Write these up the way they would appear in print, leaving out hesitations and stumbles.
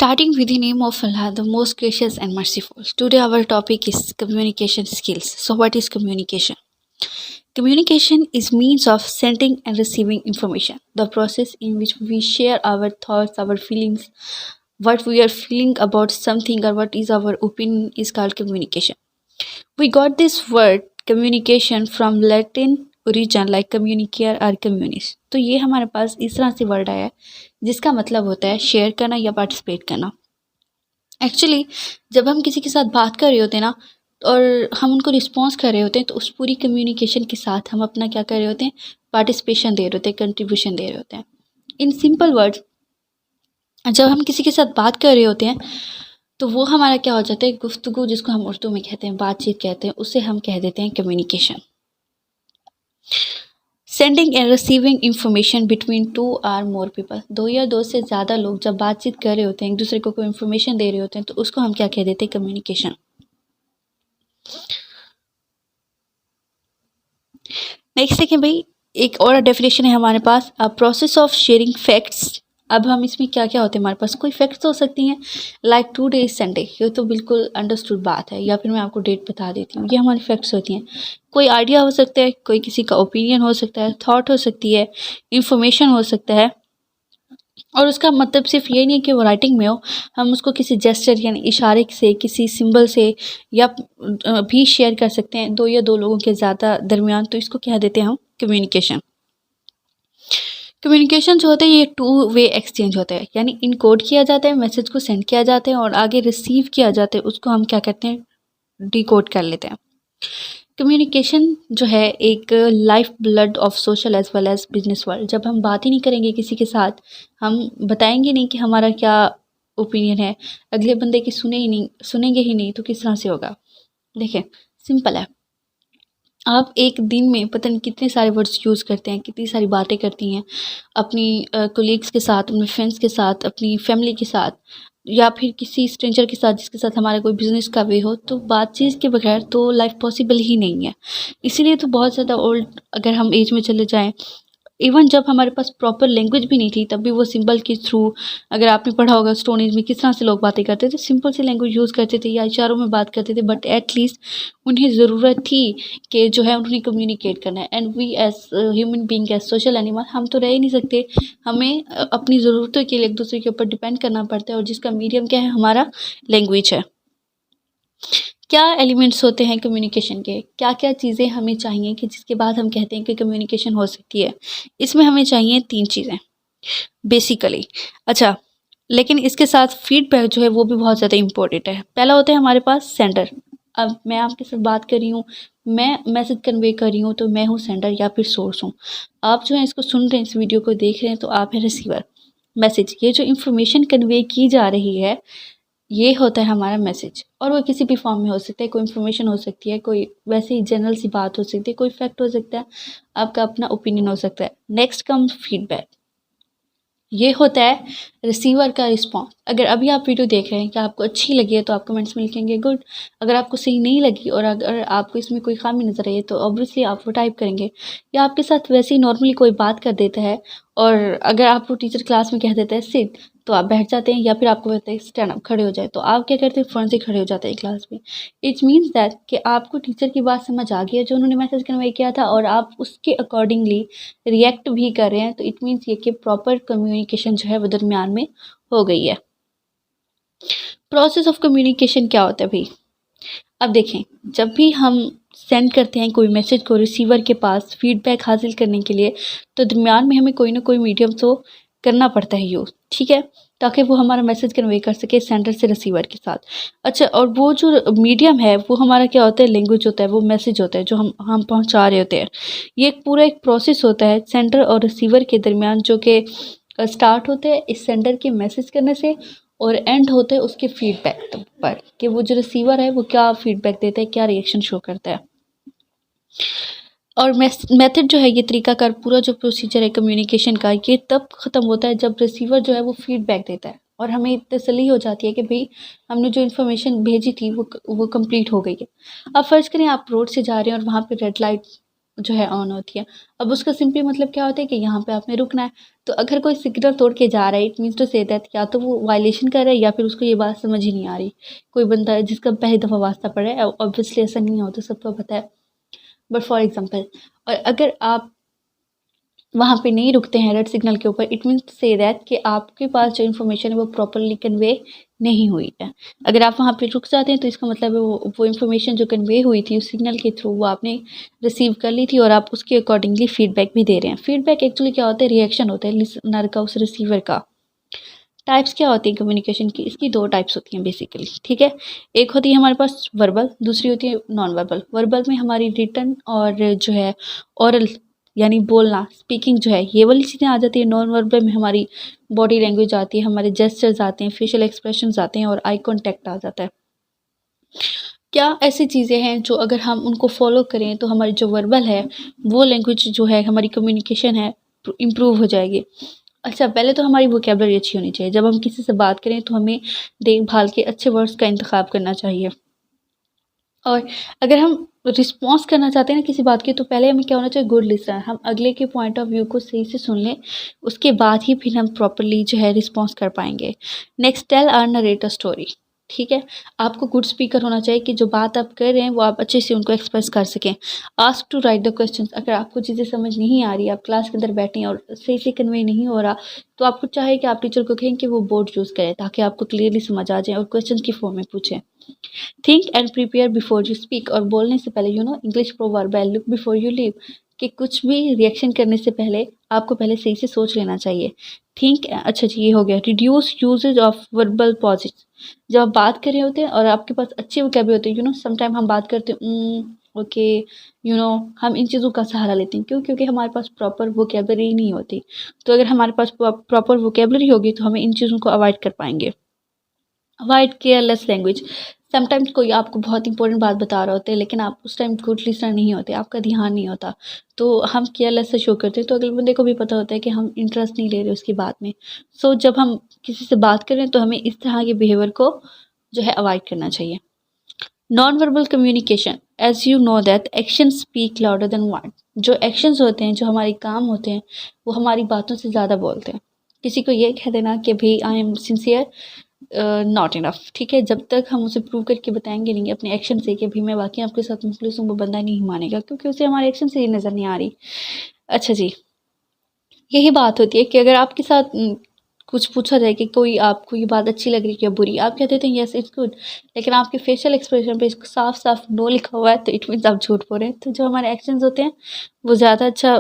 Starting with the name of Allah, the most gracious and merciful. Today, our topic is communication skills. So, what is communication? Communication is means of sending and receiving information. The process in which we share our thoughts, our feelings, what we are feeling about something, or what is our opinion is called communication. We got this word communication from Latin origin like communicare or communis. तो ये हमारे पास इस तरह से word आया है जिसका मतलब होता है शेयर करना या पार्टिसिपेट करना। एक्चुअली जब हम किसी के साथ बात कर रहे होते हैं ना और हम उनको रिस्पॉन्स कर रहे होते हैं तो उस पूरी कम्युनिकेशन के साथ हम अपना क्या कर रहे होते हैं, पार्टिसिपेशन दे रहे होते हैं, कंट्रीब्यूशन दे रहे होते हैं। इन सिंपल वर्ड्स जब हम किसी के साथ बात कर रहे होते हैं तो वो हमारा क्या हो जाता है, गुफ्तगू जिसको हम उर्दू में कहते हैं, बातचीत कहते हैं, उसे हम कह देते हैं communication. Sending and receiving information between two or more people, दो या दो से ज़्यादा लोग जब बातचीत कर रहे होते हैं, एक दूसरे को कोई इन्फॉर्मेशन दे रहे होते हैं तो उसको हम क्या कह देते हैं, कम्युनिकेशन। नेक्स्ट देखें भाई, एक और डेफिनेशन है हमारे पास, a process of sharing facts. अब हम इसमें क्या क्या होते हैं, हमारे पास कोई फैक्ट्स हो सकती हैं लाइक टुडे इज संडे, ये तो बिल्कुल अंडरस्टूड बात है, या फिर मैं आपको डेट बता देती हूँ, ये हमारी फैक्ट्स होती हैं। कोई आइडिया हो सकता है, कोई किसी का ओपिनियन हो सकता है, थॉट हो सकती है, इंफॉर्मेशन हो सकता है, और उसका मतलब सिर्फ ये नहीं है कि वो राइटिंग में हो, हम उसको किसी जेस्चर यानी इशारे से, किसी सिंबल से या भी शेयर कर सकते हैं दो या दो लोगों के ज़्यादा दरमियान, तो इसको कह देते हैं हम कम्युनिकेशन। कम्युनिकेशन जो होता है ये टू वे एक्सचेंज होता है, यानी इनकोड किया जाता है, मैसेज को सेंड किया जाता है और आगे रिसीव किया जाता है, उसको हम क्या कहते हैं, डिकोड कर लेते हैं। कम्युनिकेशन जो है एक life blood of social as well as business world. जब हम बात ही नहीं करेंगे किसी के साथ, हम बताएंगे नहीं कि हमारा क्या ओपिनियन है, अगले बंदे की सुनेंगे ही नहीं तो किस तरह से होगा। देखें सिंपल है, आप एक दिन में पता नहीं कितने सारे वर्ड्स यूज़ करते हैं, कितनी सारी बातें करती हैं अपनी कोलीग्स के साथ, अपने फ्रेंड्स के साथ, अपनी फैमिली के साथ, या फिर किसी स्ट्रेंजर के साथ जिसके साथ हमारा कोई बिज़नेस का वे हो। तो बातचीत के बगैर तो लाइफ पॉसिबल ही नहीं है। इसीलिए तो बहुत ज़्यादा ओल्ड अगर हम एज में चले जाएँ, इवन जब हमारे पास प्रॉपर लैंग्वेज भी नहीं थी तब भी वो सिंबल के थ्रू, अगर आपने पढ़ा होगा स्टोन एज में किस तरह से लोग बातें करते थे, सिंपल सी लैंग्वेज यूज़ करते थे या इशारों में बात करते थे, बट एटलीस्ट उन्हें ज़रूरत थी कि जो है उन्हें कम्युनिकेट करना है। And we as human being as social animal, हम तो रह ही नहीं सकते, हमें अपनी ज़रूरतों के लिए एक दूसरे के ऊपर डिपेंड करना पड़ता है, और जिसका मीडियम क्या है, हमारा लैंग्वेज है। क्या एलिमेंट्स होते हैं कम्युनिकेशन के, क्या क्या चीज़ें हमें चाहिए कि जिसके बाद हम कहते हैं कि कम्युनिकेशन हो सकती है। इसमें हमें चाहिए 3 चीज़ें बेसिकली। अच्छा, लेकिन इसके साथ फीडबैक जो है वो भी बहुत ज़्यादा इम्पोर्टेंट है। पहला होता है हमारे पास सेंडर। अब मैं आपके साथ बात कर रही हूँ, मैं मैसेज कन्वे कर रही हूँ, तो मैं हूँ सेंडर या फिर सोर्स हूँ। आप जो है इसको सुन रहे हैं, इस वीडियो को देख रहे हैं, तो आप हैं रिसीवर। मैसेज, ये जो इन्फॉर्मेशन कन्वे की जा रही है ये होता है हमारा मैसेज, और वो किसी भी फॉर्म में हो सकता है। कोई इन्फॉर्मेशन हो सकती है, कोई वैसे ही जनरल सी बात हो सकती है, कोई फैक्ट हो सकता है, आपका अपना ओपिनियन हो सकता है। नेक्स्ट कम्स फीडबैक, ये होता है रिसीवर का रिस्पॉन्स। अगर अभी आप वीडियो देख रहे हैं कि आपको अच्छी लगी है तो आप कमेंट्स में लिखेंगे गुड, अगर आपको सही नहीं लगी और अगर आपको इसमें कोई खामी नज़र आई है तो ऑब्वियसली आप वो टाइप करेंगे। या आपके साथ वैसे ही नॉर्मली कोई बात कर देता है और अगर आपको टीचर क्लास में कह देता है सिट, तो आप बैठ जाते हैं, या फिर आपको कहते हैं स्टैंड अप, खड़े हो जाए, तो आप क्या करते हैं, फ़ौरन से खड़े हो जाते हैं क्लास में। इट मीन्स दैट कि आपको टीचर की बात समझ आ गई है जो उन्होंने मैसेज कन्वे किया था, और आप उसके अकॉर्डिंगली रिएक्ट भी कर रहे हैं, तो इट मीन्स ये कि प्रॉपर कम्युनिकेशन जो है वो दरमियान में हो गई है। प्रोसेस ऑफ कम्युनिकेशन क्या होता है भाई, अब देखें, जब भी हम सेंड करते हैं कोई मैसेज को रिसीवर के पास फीडबैक हासिल करने के लिए, तो दरमियान में हमें कोई ना कोई मीडियम तो करना पड़ता है यूज़, ठीक है, ताकि वो हमारा मैसेज कन्वे कर सके सेंडर से रिसीवर के साथ। अच्छा, और वो जो मीडियम है वो हमारा क्या होता है, लैंग्वेज होता है, वो मैसेज होता है जो हम पहुंचा रहे होते हैं। ये एक पूरा एक प्रोसेस होता है सेंडर और रिसीवर के दरमियान, जो कि स्टार्ट होते हैं इस सेंडर के मैसेज करने से और एंड होते हैं उसके फीडबैक पर, कि वो जो रिसीवर है वो क्या फीडबैक देता है, क्या रिएक्शन शो करता है। और मेथड जो है, ये तरीकाकार, पूरा जो प्रोसीजर है कम्युनिकेशन का, ये तब ख़त्म होता है जब रिसीवर जो है वो फीडबैक देता है और हमें तसल्ली हो जाती है कि भाई हमने जो इन्फॉर्मेशन भेजी थी वो कंप्लीट हो गई है। अब फ़र्ज़ करें आप रोड से जा रहे हैं और वहाँ पे रेड लाइट जो है ऑन होती है। अब उसका सिंपली मतलब क्या होता है कि यहाँ पे आपने रुकना है। तो अगर कोई सिग्नल तोड़ के जा रहा है, it means to say that या तो वो वायलेशन कर रहा है या फिर उसको ये बात समझ ही नहीं आ रही। कोई बंदा है जिसका पहली दफ़ा वास्ता पड़ा है, ऑब्वियसली ऐसा नहीं होता, सबको पता है। बट फॉर एग्जांपल, और अगर आप वहाँ पे नहीं रुकते हैं रेड सिग्नल के ऊपर, इट मीन्स से दैट कि आपके पास जो इन्फॉर्मेशन है वो प्रॉपरली कन्वे नहीं हुई है। अगर आप वहाँ पे रुक जाते हैं तो इसका मतलब है वो इन्फॉर्मेशन जो कन्वे हुई थी उस सिग्नल के थ्रू वो आपने रिसीव कर ली थी और आप उसके अकॉर्डिंगली फीडबैक भी दे रहे हैं। फीडबैक एक्चुअली क्या होता है, रिएक्शन होता है लिसनर का उस रिसीवर का। टाइप्स क्या होती है कम्युनिकेशन की, इसकी दो टाइप्स होती हैं बेसिकली, ठीक है। एक होती है हमारे पास वर्बल, दूसरी होती है नॉन वर्बल। वर्बल में हमारी रिटन और जो है ओरल यानी बोलना, स्पीकिंग जो है, ये वाली चीज़ें आ जाती है। नॉन वर्बल में हमारी बॉडी लैंग्वेज आती है, हमारे जेस्चर्स आते हैं, फेशियल एक्सप्रेशंस आते हैं और आई कॉन्टैक्ट आ जाता है। क्या ऐसी चीज़ें हैं जो अगर हम उनको फॉलो करें तो हमारी जो वर्बल है वो लैंग्वेज जो है, हमारी कम्युनिकेशन है, इम्प्रूव हो जाएगी। अच्छा, पहले तो हमारी वोकैबुलरी अच्छी होनी चाहिए। जब हम किसी से बात करें तो हमें देख-भाल के अच्छे वर्ड्स का इंतख़ाब करना चाहिए। और अगर हम रिस्पॉन्स करना चाहते हैं ना किसी बात की, तो पहले हमें क्या होना चाहिए, गुड लिसनर। हम अगले के पॉइंट ऑफ व्यू को सही से सुन लें, उसके बाद ही फिर हम प्रॉपर्ली जो है रिस्पॉन्स कर पाएँगे। नेक्स्ट, टेल और नरेट अ स्टोरी। ठीक है, आपको गुड स्पीकर होना चाहिए कि जो बात आप कर रहे हैं वो आप अच्छे से उनको एक्सप्रेस कर सकें। Ask to write the questions. अगर आपको चीज़ें समझ नहीं आ रही, आप क्लास के अंदर बैठे हैं और सही से कन्वे नहीं हो रहा, तो आपको चाहे कि आप टीचर को कहें कि वो बोर्ड यूज़ करें ताकि आपको क्लियरली समझ आ जाए और क्वेश्चन की फॉर्म में पूछें। Think and prepare before you speak. और बोलने से पहले, इंग्लिश प्रोवर्ब है, लुक बिफोर यू लीव, कि कुछ भी रिएक्शन करने से पहले आपको पहले सही से सोच लेना चाहिए। थिंक, अच्छा जी, ये हो गया। Reduce uses of verbal pauses. जब आप बात कर रहे होते हैं और आपके पास अच्छे वोकैबुलरी होते हैं, समटाइम हम बात करते हैं ओके, हम इन चीज़ों का सहारा लेते हैं। क्यों? क्योंकि हमारे पास प्रॉपर वोकैबुलरी नहीं होती। तो अगर हमारे पास प्रॉपर वोकैबुलरी होगी तो हम इन चीज़ों को अवॉइड कर पाएंगे। Avoid careless language. समटाइम्स कोई आपको बहुत इंपॉर्टेंट बात बता रहा होता है लेकिन आप उस टाइम गुड लिसनर नहीं होते, आपका ध्यान नहीं होता, तो हम केयरलेस से शो करते हैं, तो अगले बंदे को भी पता होता है कि हम इंटरेस्ट नहीं ले रहे उसकी बात में। सो जब हम किसी से बात करें तो हमें इस तरह के बिहेवियर को जो है अवॉइड करना चाहिए। Non verbal communication, as you know that action speak louder than word. जो एक्शंस होते हैं, जो हमारे काम होते हैं, वो हमारी बातों से ज़्यादा बोलते हैं। किसी को ये कह देना कि भाई I am sincere, not enough, ठीक है। जब तक हम उसे प्रूव करके बताएंगे नहीं अपने एक्शन से कि भाई मैं वाकई आपके साथ मुखलिस हूँ, वो बंदा नहीं मानेगा क्योंकि उसे हमारे एक्शन से ही नज़र नहीं आ रही। अच्छा जी, यही बात होती है कि अगर आपके साथ कुछ पूछा जाए कि कोई आपको ये बात अच्छी लग रही है या बुरी, आप कहते थे यस इट्स गुड, लेकिन आपके फेशियल एक्सप्रेशन पे साफ साफ नो लिखा हुआ है, तो इट मीन्स आप झूठ बोल रहे हैं। तो जो हमारे एक्शंस होते हैं वो ज़्यादा अच्छा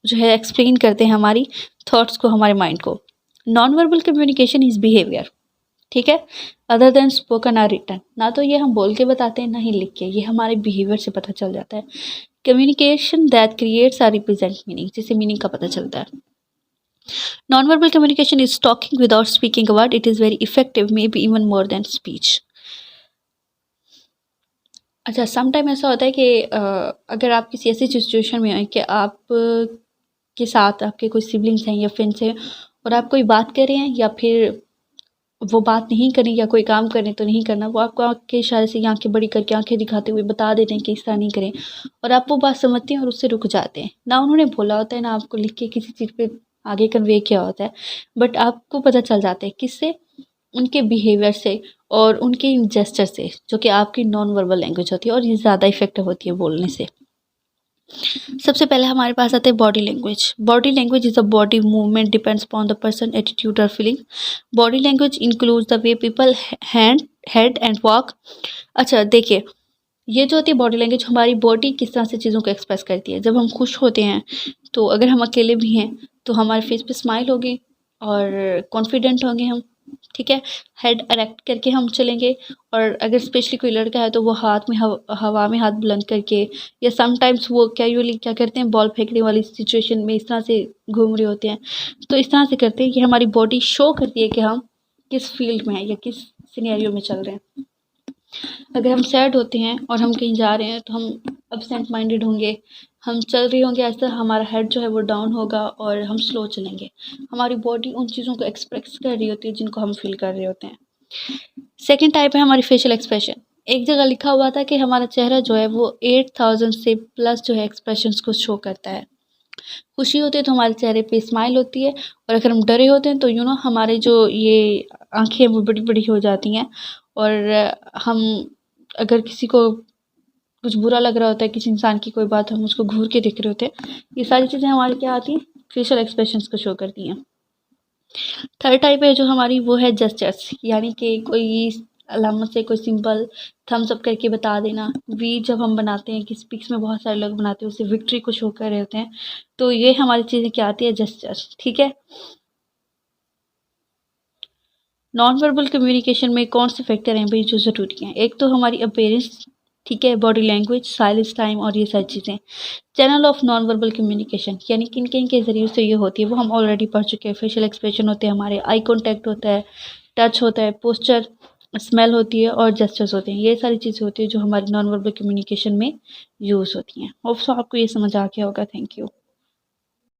जो है एक्सप्लेन करते हैं हमारी थॉट्स को, हमारे माइंड को। Non verbal communication is behaviour, ठीक है, अदर देन स्पोकन और रिटन। ना तो ये हम बोल के बताते हैं ना ही लिख के, ये हमारे बिहेवियर से पता चल जाता है। Communication that creates or represent meaning, जिससे मीनिंग का पता चलता है। Non verbal communication is talking without speaking a word, it is very effective, may be even more than speech. अच्छा, सम टाइम ऐसा होता है कि अगर आप किसी ऐसी सिचुएशन में हैं कि आप के साथ आपके कोई सिबलिंग्स हैं या फ्रेंड्स हैं और आप कोई बात कर रहे हैं या फिर वो बात नहीं करें या कोई काम करें तो नहीं करना, वो आपको आँख के इशारे से आँखें बड़ी करके आँखें दिखाते हुए बता देते हैं कि इस तरह नहीं करें, और आप वो बात समझते हैं और उससे रुक जाते हैं। ना उन्होंने बोला होता है ना आपको लिख के किसी चीज़ पे आगे कन्वे किया होता है, बट आपको पता चल जाता है किससे, उनके बिहेवियर से और उनके जेस्चर से, जो कि आपकी नॉन वर्बल लैंग्वेज होती है और ये ज़्यादा इफेक्टिव होती है बोलने से। सबसे पहले हमारे पास आते हैं body language. Body language is a body movement depends upon the person attitude और feeling. Body language includes the way people head and walk. अच्छा देखिए, ये जो होती है बॉडी लैंग्वेज, हमारी बॉडी किस तरह से चीज़ों को एक्सप्रेस करती है। जब हम खुश होते हैं तो अगर हम अकेले भी हैं तो हमारे फेस पे स्माइल होगी और कॉन्फिडेंट होंगे हम, ठीक है, हेड एरेक्ट करके हम चलेंगे। और अगर स्पेशली कोई लड़का है तो वो हाथ में हवा में हाथ बुलंद करके, या समटाइम्स वो कैजुअली क्या करते हैं, बॉल फेंकने वाली सिचुएशन में इस तरह से घूम रहे होते हैं, तो इस तरह से करते हैं कि हमारी बॉडी शो करती है कि हम किस फील्ड में हैं या किस सिनेरियो में चल रहे हैं। अगर हम सैड होते हैं और हम कहीं जा रहे हैं तो हम एब्सेंट माइंडेड होंगे, हम चल रहे होंगे ऐसा, हमारा हेड जो है वो डाउन होगा और हम स्लो चलेंगे। हमारी बॉडी उन चीज़ों को एक्सप्रेस कर रही होती है जिनको हम फील कर रहे होते हैं। सेकेंड टाइप है हमारी फेशियल एक्सप्रेशन। एक जगह लिखा हुआ था कि हमारा चेहरा जो है वो 8000 से प्लस जो है एक्सप्रेशंस को शो करता है। खुशी होती है तो हमारे चेहरे पे स्माइल होती है, और अगर हम डरे होते हैं तो हमारे जो ये आँखें वो बड़ी-बड़ी हो जाती हैं, और हम अगर किसी को कुछ बुरा लग रहा होता है, किसी इंसान की कोई बात हम उसको घूर के देख रहे होते हैं, ये सारी चीज़ें हमारी क्या आती हैं, फेशियल एक्सप्रेशंस को शो करती हैं। थर्ड टाइप है जो हमारी वो है जेस्चर्स, यानी कि कोई अलामत से कोई सिंबल थम्स अप करके बता देना। वी जब हम बनाते हैं, किसी पिक्स में बहुत सारे लोग बनाते हैं, उससे विक्ट्री को शो कर रहे होते हैं, तो ये हमारी चीज़ें क्या आती है, जेस्चर्स, ठीक है। नॉन वर्बल कम्युनिकेशन में कौन से फैक्टर हैं भाई जो ज़रूरी हैं? एक तो हमारी अपीयरेंस, ठीक है, बॉडी लैंग्वेज, साइलेंस टाइम और ये सारी चीज़ें। Channel of non verbal communication यानी किन किन के ज़रिए से ये होती है वो हम ऑलरेडी पढ़ चुके हैं। फेशियल एक्सप्रेशन होते हैं हमारे, आई कॉन्टैक्ट होता है, टच होता है, पोस्चर, स्मेल होती है और जेस्चर्स होते हैं। ये सारी चीज़ें होती हैं जो हमारी नॉन वर्बल कम्युनिकेशन में यूज़ होती हैं। होप सो आपको ये समझ आ गया होगा। Thank you.